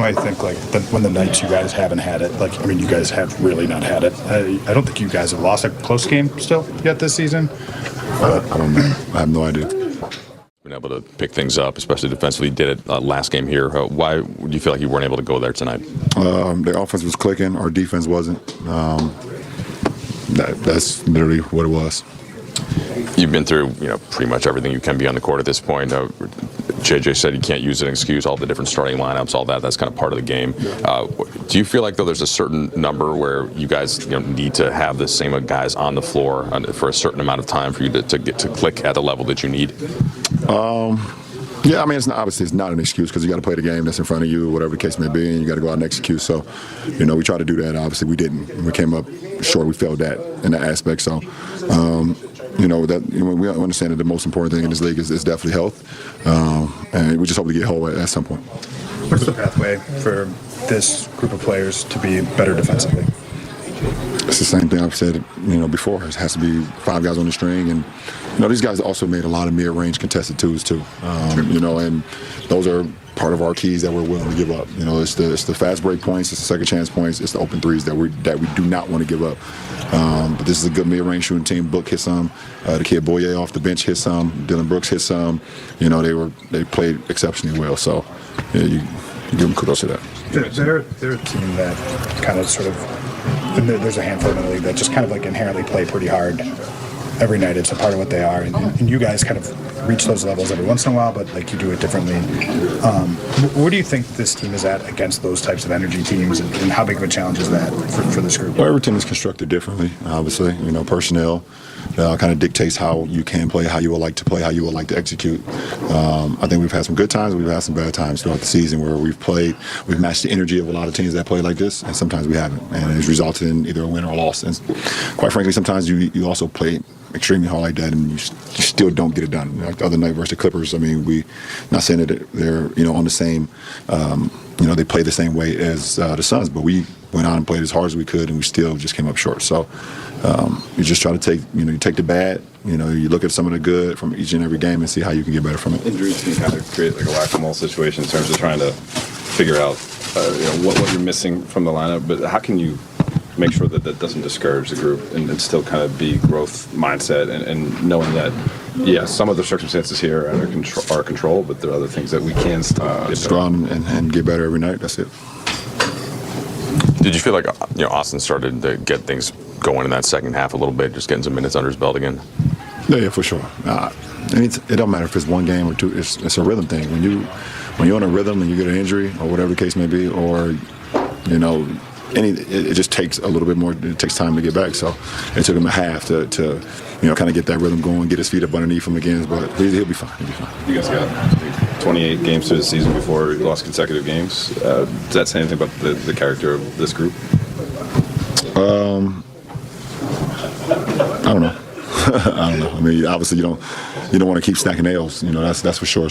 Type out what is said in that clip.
why I think when the nights you guys haven't had it, you guys have really not had it. I don't think you guys have lost a close game still yet this season. I don't know. I have no idea. Been able to pick things up, especially defensively. Did it last game here. Why do you feel like you weren't able to go there tonight? Their offense was clicking. Our defense wasn't. That's literally what it was. You've been through, pretty much everything you can be on the court at this point. JJ said you can't use an excuse, all the different starting lineups, all that. That's kind of part of the game. Do you feel like, though, there's a certain number where you guys need to have the same guys on the floor for a certain amount of time for you to get to click at the level that you need? Yeah, obviously it's not an excuse because you got to play the game that's in front of you, whatever the case may be, and you got to go out and execute. So, we try to do that. Obviously, we didn't. We came up short. We failed that in that aspect. So, we understand that the most important thing in this league is definitely health, and we just hope to get whole at some point. What's the pathway for this group of players to be better defensively? It's the same thing I've said, before. It has to be 5 guys on the string, and these guys also made a lot of mid-range contested twos too. And those are part of our keys that we're willing to give up. It's the fast break points, it's the second chance points, it's the open threes that we do not want to give up. But this is a good mid-range shooting team. Book hit some. The kid Boye off the bench hit some. Dylan Brooks hit some. They played exceptionally well. So you give them kudos to that. They're a team that kind of sort of. There's a handful in the league that just kind of inherently play pretty hard every night. It's a part of what they are, and you guys kind of reach those levels every once in a while, but you do it differently. Where do you think this team is at against those types of energy teams, and how big of a challenge is that for this group? Well, every team is constructed differently, obviously. Personnel kind of dictates how you can play, how you would like to play, how you would like to execute. I think we've had some good times, we've had some bad times throughout the season where we've matched the energy of a lot of teams that play like this, and sometimes we haven't, and it's resulted in either a win or a loss. And quite frankly, sometimes you also play extremely hard like that, and you still don't get it done. Like the other night versus the Clippers, we not saying that they're on the same, they play the same way as the Suns, but we went out and played as hard as we could, and we still just came up short. So you just try to take, you take the bad, you look at some of the good from each and every game and see how you can get better from it. Injuries can kind of create a whack-a-mole situation in terms of trying to figure out, what you're missing from the lineup. But how can you make sure that that doesn't discourage the group and still kind of be growth mindset and knowing that, some of the circumstances here are under our control, but there are other things that we can still just go out and get better every night. That's it. Did you feel like Austin started to get things going in that second half a little bit, just getting some minutes under his belt again? Yeah, for sure. It don't matter if it's one game or two. It's a rhythm thing. When you're on a rhythm and you get an injury or whatever the case may be, or it just takes a little bit more. It takes time to get back. So it took him a half to kind of get that rhythm going, get his feet up underneath him again. But he'll be fine. He'll be fine. You guys got 28 games through the season before you lost consecutive games. Does that say anything about the character of this group? I don't know. I don't know. Obviously you don't want to keep stacking nails. That's for sure.